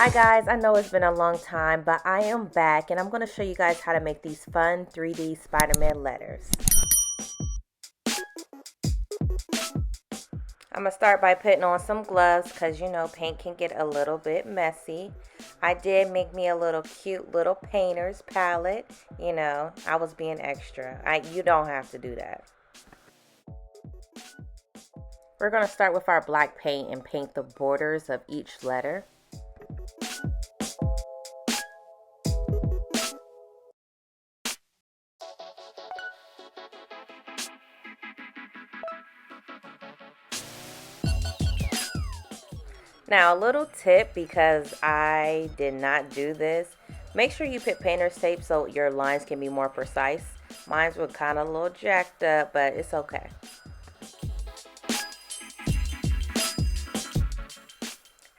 Hi guys, I know it's been a long time, but I am back and I'm going to show you guys how to make these fun 3D Spider-Man letters. I'm going to start by putting on some gloves because you know paint can get a little bit messy. I did make me a little cute little painter's palette. You know, I was being extra. You don't have to do that. We're going to start with our black paint and paint the borders of each letter. Now a little tip, because I did not do this, make sure you put painter's tape so your lines can be more precise. Mine were kind of a little jacked up, but it's okay.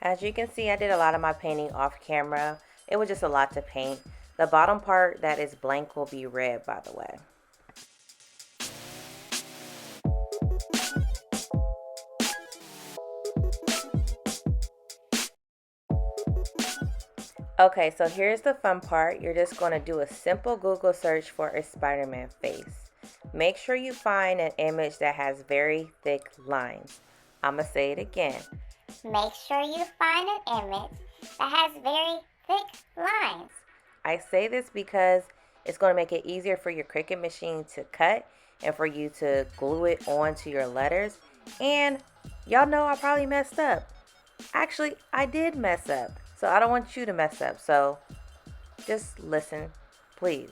As you can see, I did a lot of my painting off camera. It was just a lot to paint. The bottom part that is blank will be red, by the way. Okay, so here's the fun part. You're just going to do a simple Google search for a Spider-Man face. Make sure you find an image that has very thick lines. I'm going to say it again. Make sure you find an image that has very thick lines. I say this because it's going to make it easier for your Cricut machine to cut and for you to glue it onto your letters. And y'all know I probably messed up. Actually, I did mess up. So I don't want you to mess up. So just listen, please.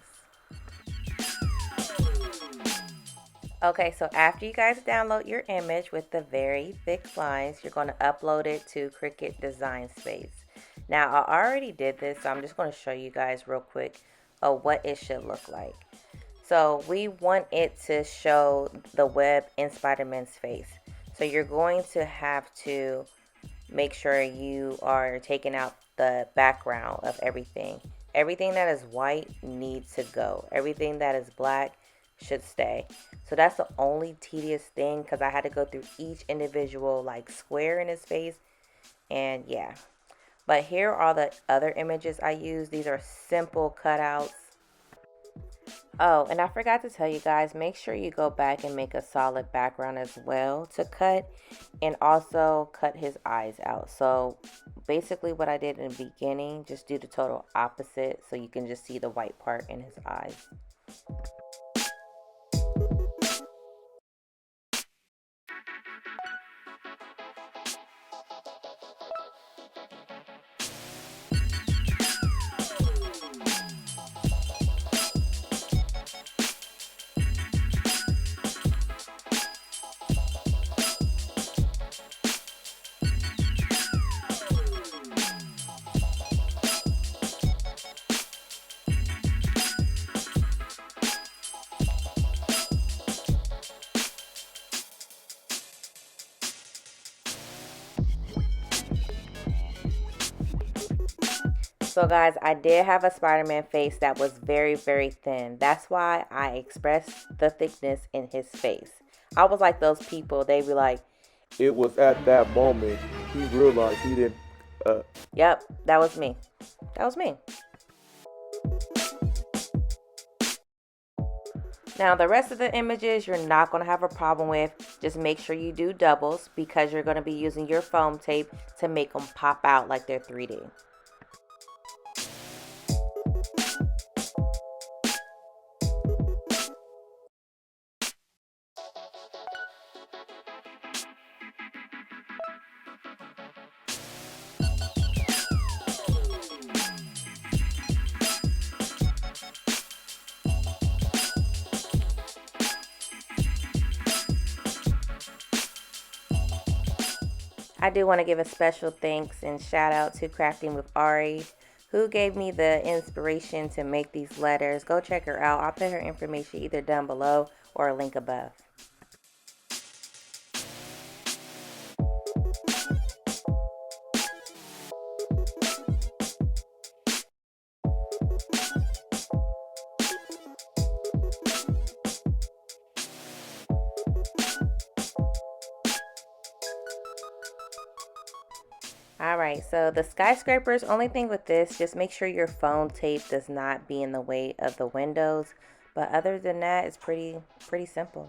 Okay, so after you guys download your image with the very thick lines, you're going to upload it to Cricut Design Space. Now, I already did this, so I'm just going to show you guys real quick what it should look like. So we want it to show the web in Spider-Man's face. So you're going to have to make sure you are taking out the background of everything. Everything that is white needs to go. Everything that is black should stay. So that's the only tedious thing, because I had to go through each individual like square in his face. And yeah. But here are the other images I use. These are simple cutouts. Oh, and I forgot to tell you guys, make sure you go back and make a solid background as well to cut, and also cut his eyes out. So basically what I did in the beginning, just do the total opposite so you can just see the white part in his eyes. So guys, I did have a Spider-Man face that was very, very thin. That's why I expressed the thickness in his face. I was like those people, they be like, it was at that moment he realized he didn't. Yep, that was me. That was me. Now the rest of the images you're not going to have a problem with. Just make sure you do doubles, because you're going to be using your foam tape to make them pop out like they're 3D. I do want to give a special thanks and shout out to Crafting with Ari, who gave me the inspiration to make these letters. Go check her out. I'll put her information either down below or a link above. Alright, so the skyscrapers, only thing with this, just make sure your phone tape does not be in the way of the windows. But other than that, it's pretty simple.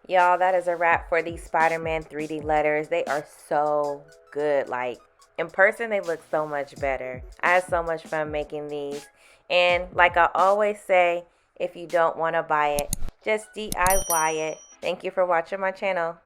Y'all, that is a wrap for these Spider-Man 3D letters. They are so good. Like, in person, they look so much better. I had so much fun making these. And like I always say, if you don't want to buy it, just DIY it. Thank you for watching my channel.